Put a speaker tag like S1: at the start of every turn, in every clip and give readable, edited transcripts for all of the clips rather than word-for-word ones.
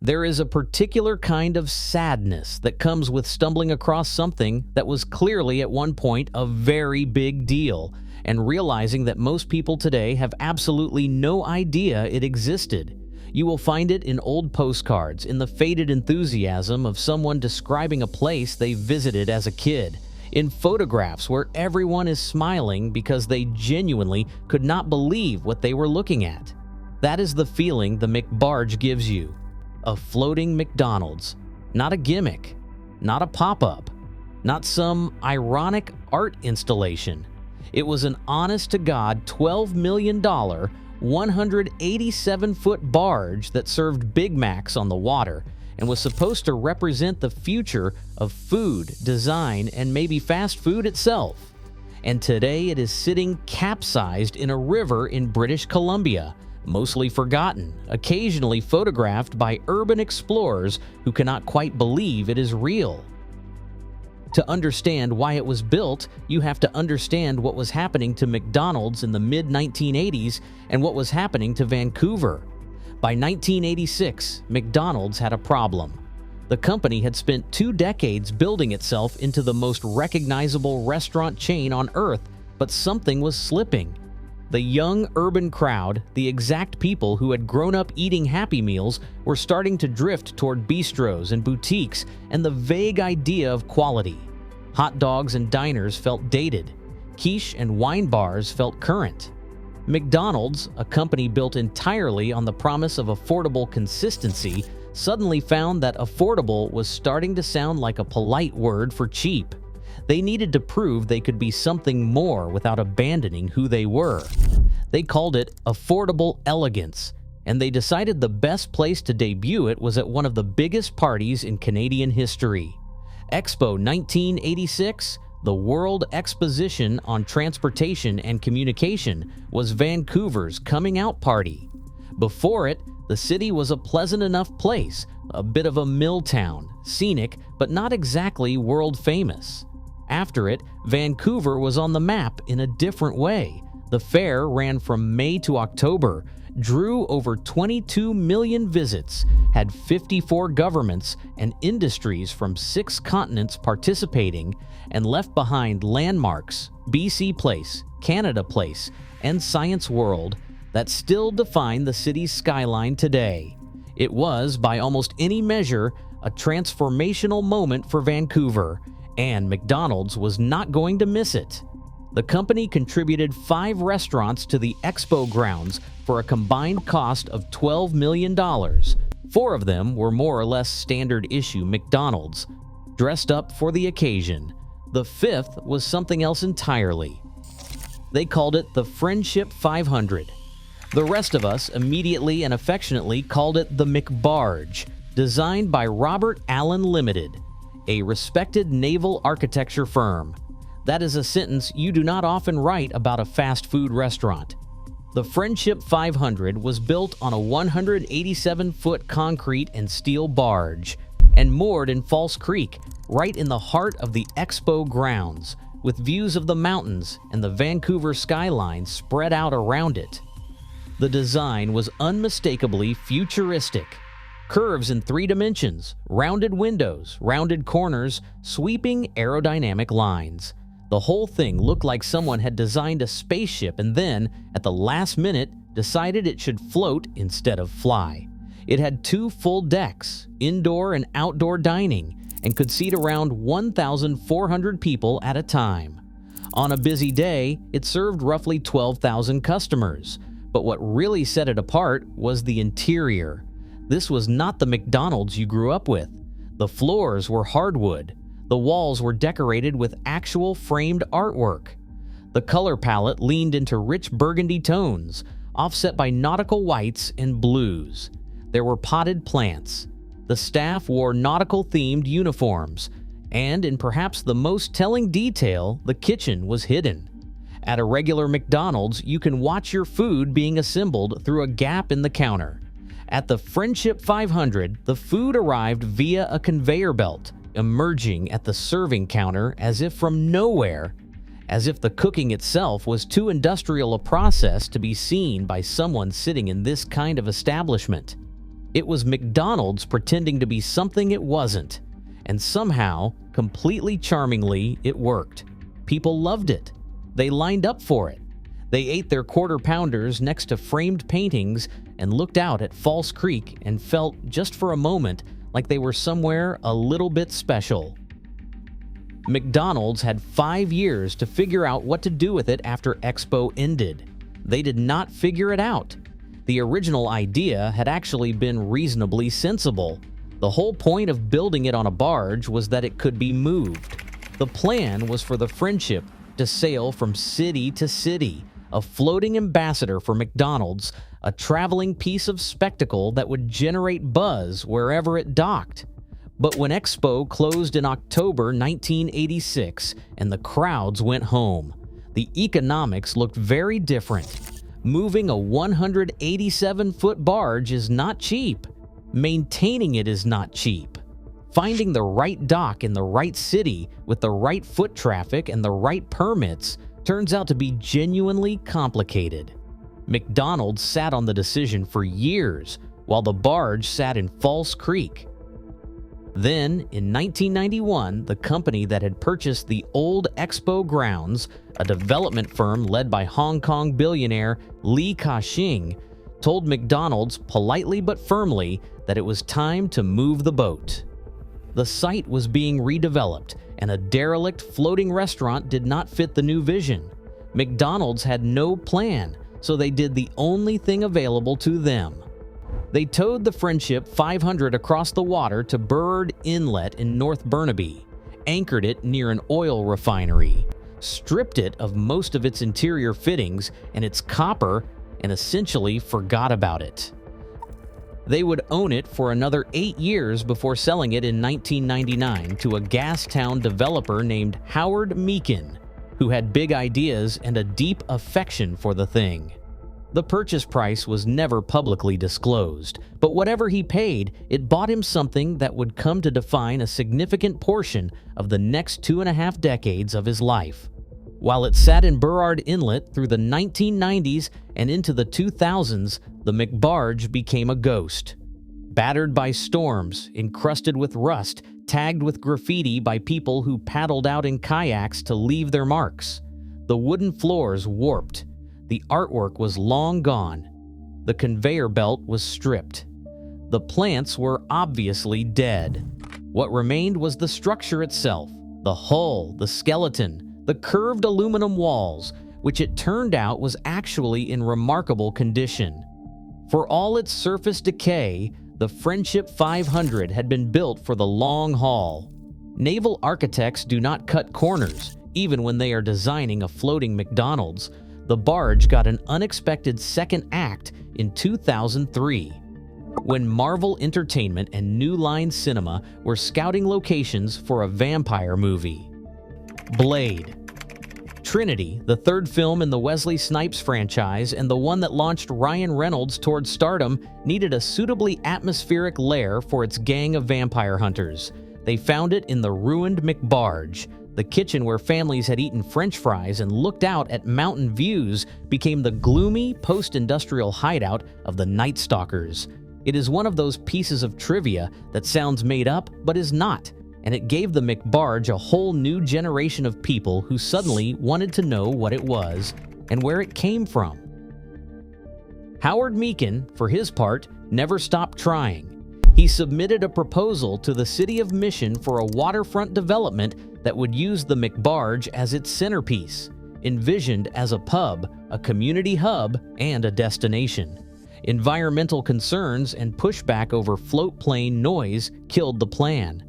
S1: There is a particular kind of sadness that comes with stumbling across something that was clearly at one point a very big deal, and realizing that most people today have absolutely no idea it existed. You will find it in old postcards, in the faded enthusiasm of someone describing a place they visited as a kid, in photographs where everyone is smiling because they genuinely could not believe what they were looking at. That is the feeling the McBarge gives you. A floating McDonald's, not a gimmick, not a pop-up, not some ironic art installation. It was an honest-to-God $12 million, 187-foot barge that served Big Macs on the water and was supposed to represent the future of food, design, and maybe fast food itself. And today it is sitting capsized in a river in British Columbia, mostly forgotten, occasionally photographed by urban explorers who cannot quite believe it is real. To understand why it was built, you have to understand what was happening to McDonald's in the mid-1980s and what was happening to Vancouver. By 1986, McDonald's had a problem. The company had spent 2 decades building itself into the most recognizable restaurant chain on earth, but something was slipping. The young urban crowd, the exact people who had grown up eating Happy Meals, were starting to drift toward bistros and boutiques and the vague idea of quality. Hot dogs and diners felt dated. Quiche and wine bars felt current. McDonald's, a company built entirely on the promise of affordable consistency, suddenly found that affordable was starting to sound like a polite word for cheap. They needed to prove they could be something more without abandoning who they were. They called it affordable elegance, and they decided the best place to debut it was at one of the biggest parties in Canadian history. Expo 1986, the World Exposition on Transportation and Communication, was Vancouver's coming out party. Before it, the city was a pleasant enough place, a bit of a mill town, scenic, but not exactly world famous. After it, Vancouver was on the map in a different way. The fair ran from May to October, drew over 22 million visits, had 54 governments and industries from 6 continents participating, and left behind landmarks, BC Place, Canada Place, and Science World that still define the city's skyline today. It was, by almost any measure, a transformational moment for Vancouver, and McDonald's was not going to miss it. The company contributed 5 restaurants to the expo grounds for a combined cost of $12 million. 4 of them were more or less standard issue McDonald's, dressed up for the occasion. The 5th was something else entirely. They called it the Friendship 500. The rest of us immediately and affectionately called it the McBarge, designed by Robert Allen Limited, a respected naval architecture firm. That is a sentence you do not often write about a fast food restaurant. The Friendship 500 was built on a 187-foot concrete and steel barge and moored in False Creek, right in the heart of the expo grounds, with views of the mountains and the Vancouver skyline spread out around it. The design was unmistakably futuristic. Curves in 3 dimensions, rounded windows, rounded corners, sweeping aerodynamic lines. The whole thing looked like someone had designed a spaceship and then, at the last minute, decided it should float instead of fly. It had 2 full decks, indoor and outdoor dining, and could seat around 1,400 people at a time. On a busy day, it served roughly 12,000 customers. But what really set it apart was the interior. This was not the McDonald's you grew up with. The floors were hardwood. The walls were decorated with actual framed artwork. The color palette leaned into rich burgundy tones, offset by nautical whites and blues. There were potted plants. The staff wore nautical-themed uniforms, and in perhaps the most telling detail, the kitchen was hidden. At a regular McDonald's, you can watch your food being assembled through a gap in the counter. At the Friendship 500, the food arrived via a conveyor belt, emerging at the serving counter as if from nowhere, as if the cooking itself was too industrial a process to be seen by someone sitting in this kind of establishment. It was McDonald's pretending to be something it wasn't. And somehow, completely charmingly, it worked. People loved it. They lined up for it. They ate their quarter pounders next to framed paintings and looked out at False Creek and felt, just for a moment, like they were somewhere a little bit special. McDonald's had 5 years to figure out what to do with it after Expo ended. They did not figure it out. The original idea had actually been reasonably sensible. The whole point of building it on a barge was that it could be moved. The plan was for the Friendship to sail from city to city, a floating ambassador for McDonald's, a traveling piece of spectacle that would generate buzz wherever it docked. But when Expo closed in October 1986 and the crowds went home, the economics looked very different. Moving a 187-foot barge is not cheap. Maintaining it is not cheap. Finding the right dock in the right city with the right foot traffic and the right permits turns out to be genuinely complicated. McDonald's sat on the decision for years, while the barge sat in False Creek. Then, in 1991, the company that had purchased the old Expo grounds, a development firm led by Hong Kong billionaire Li Ka-shing, told McDonald's politely but firmly that it was time to move the boat. The site was being redeveloped, and a derelict floating restaurant did not fit the new vision. McDonald's had no plan, so they did the only thing available to them. They towed the Friendship 500 across the water to Burrard Inlet in North Burnaby, anchored it near an oil refinery, stripped it of most of its interior fittings and its copper, and essentially forgot about it. They would own it for another 8 years before selling it in 1999 to a Gastown developer named Howard Meakin, who had big ideas and a deep affection for the thing. The purchase price was never publicly disclosed, but whatever he paid, it bought him something that would come to define a significant portion of the next 2.5 decades of his life. While it sat in Burrard Inlet through the 1990s and into the 2000s, the McBarge became a ghost. Battered by storms, encrusted with rust, tagged with graffiti by people who paddled out in kayaks to leave their marks. The wooden floors warped. The artwork was long gone. The conveyor belt was stripped. The plants were obviously dead. What remained was the structure itself, the hull, the skeleton, the curved aluminum walls, which it turned out was actually in remarkable condition. For all its surface decay, the Friendship 500 had been built for the long haul. Naval architects do not cut corners, even when they are designing a floating McDonald's. The barge got an unexpected second act in 2003, when Marvel Entertainment and New Line Cinema were scouting locations for a vampire movie. Blade. Trinity, the third film in the Wesley Snipes franchise and the one that launched Ryan Reynolds toward stardom, needed a suitably atmospheric lair for its gang of vampire hunters. They found it in the ruined McBarge. The kitchen where families had eaten French fries and looked out at mountain views became the gloomy post-industrial hideout of the Night Stalkers. It is one of those pieces of trivia that sounds made up but is not, and it gave the McBarge a whole new generation of people who suddenly wanted to know what it was and where it came from. Howard Meakin, for his part, never stopped trying. He submitted a proposal to the City of Mission for a waterfront development that would use the McBarge as its centerpiece, envisioned as a pub, a community hub, and a destination. Environmental concerns and pushback over float plane noise killed the plan.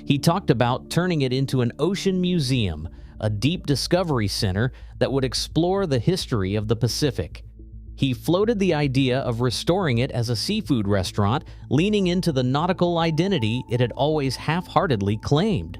S1: He talked about turning it into an ocean museum, a deep discovery center that would explore the history of the Pacific. He floated the idea of restoring it as a seafood restaurant, leaning into the nautical identity it had always half-heartedly claimed.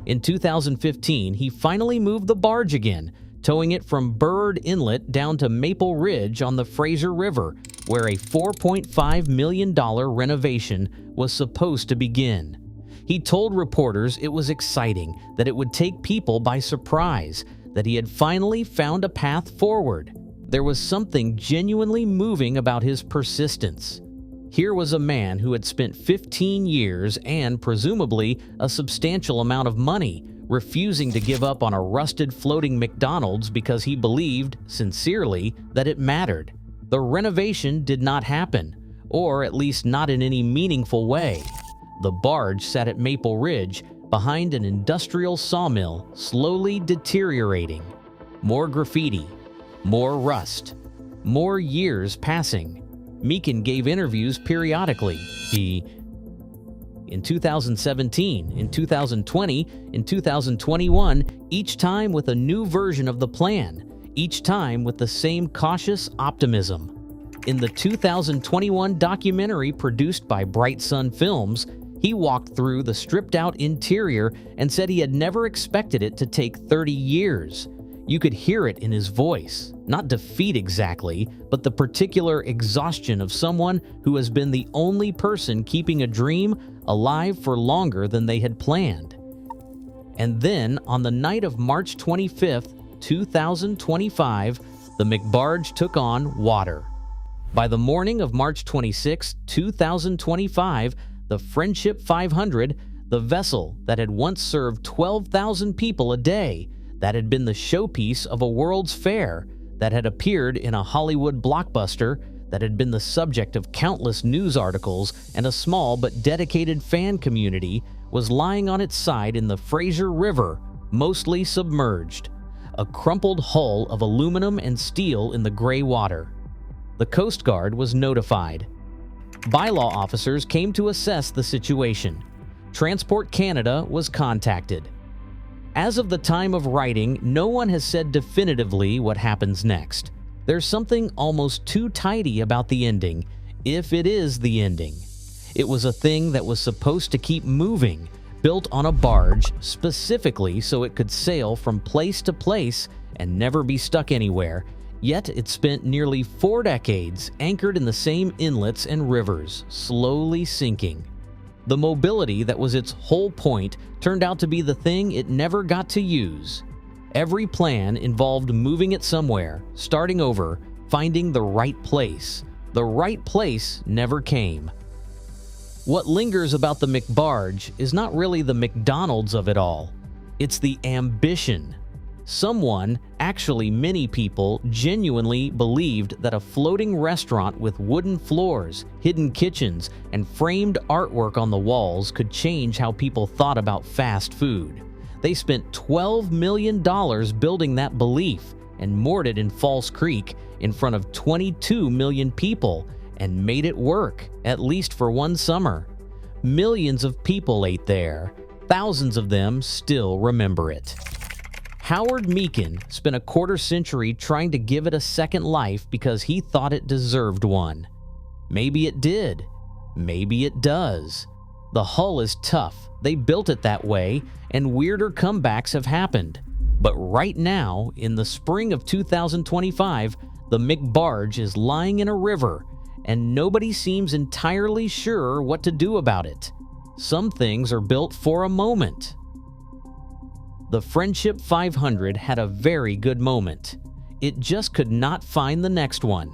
S1: In 2015, he finally moved the barge again, towing it from Burrard Inlet down to Maple Ridge on the Fraser River, where a $4.5 million renovation was supposed to begin. He told reporters it was exciting, that it would take people by surprise, that he had finally found a path forward. There was something genuinely moving about his persistence. Here was a man who had spent 15 years and presumably a substantial amount of money refusing to give up on a rusted floating McDonald's because he believed, sincerely, that it mattered. The renovation did not happen, or at least not in any meaningful way. The barge sat at Maple Ridge behind an industrial sawmill, slowly deteriorating. More graffiti, more rust, more years passing. Meekin gave interviews periodically. In 2017, in 2020, in 2021, each time with a new version of the plan, each time with the same cautious optimism. In the 2021 documentary produced by Bright Sun Films, he walked through the stripped-out interior and said he had never expected it to take 30 years. You could hear it in his voice. Not defeat exactly, but the particular exhaustion of someone who has been the only person keeping a dream alive for longer than they had planned. And then, on the night of March 25th, 2025, the McBarge took on water. By the morning of March 26, 2025, the Friendship 500, the vessel that had once served 12,000 people a day, that had been the showpiece of a World's Fair, that had appeared in a Hollywood blockbuster, that had been the subject of countless news articles and a small but dedicated fan community, was lying on its side in the Fraser River, mostly submerged, a crumpled hull of aluminum and steel in the gray water. The Coast Guard was notified. Bylaw officers came to assess the situation. Transport Canada was contacted. As of the time of writing, no one has said definitively what happens next. There's something almost too tidy about the ending, if it is the ending. It was a thing that was supposed to keep moving, built on a barge specifically so it could sail from place to place and never be stuck anywhere, yet it spent nearly 4 decades anchored in the same inlets and rivers, slowly sinking. The mobility that was its whole point turned out to be the thing it never got to use. Every plan involved moving it somewhere, starting over, finding the right place. The right place never came. What lingers about the McBarge is not really the McDonald's of it all. It's the ambition. Someone, actually many people, genuinely believed that a floating restaurant with wooden floors, hidden kitchens, and framed artwork on the walls could change how people thought about fast food. They spent $12 million building that belief and moored it in False Creek in front of 22 million people and made it work, at least for one summer. Millions of people ate there. Thousands of them still remember it. Howard Meekin spent a quarter-century trying to give it a second life because he thought it deserved one. Maybe it did. Maybe it does. The hull is tough. They built it that way, and weirder comebacks have happened. But right now, in the spring of 2025, the McBarge is lying in a river, and nobody seems entirely sure what to do about it. Some things are built for a moment. The Friendship 500 had a very good moment. It just could not find the next one.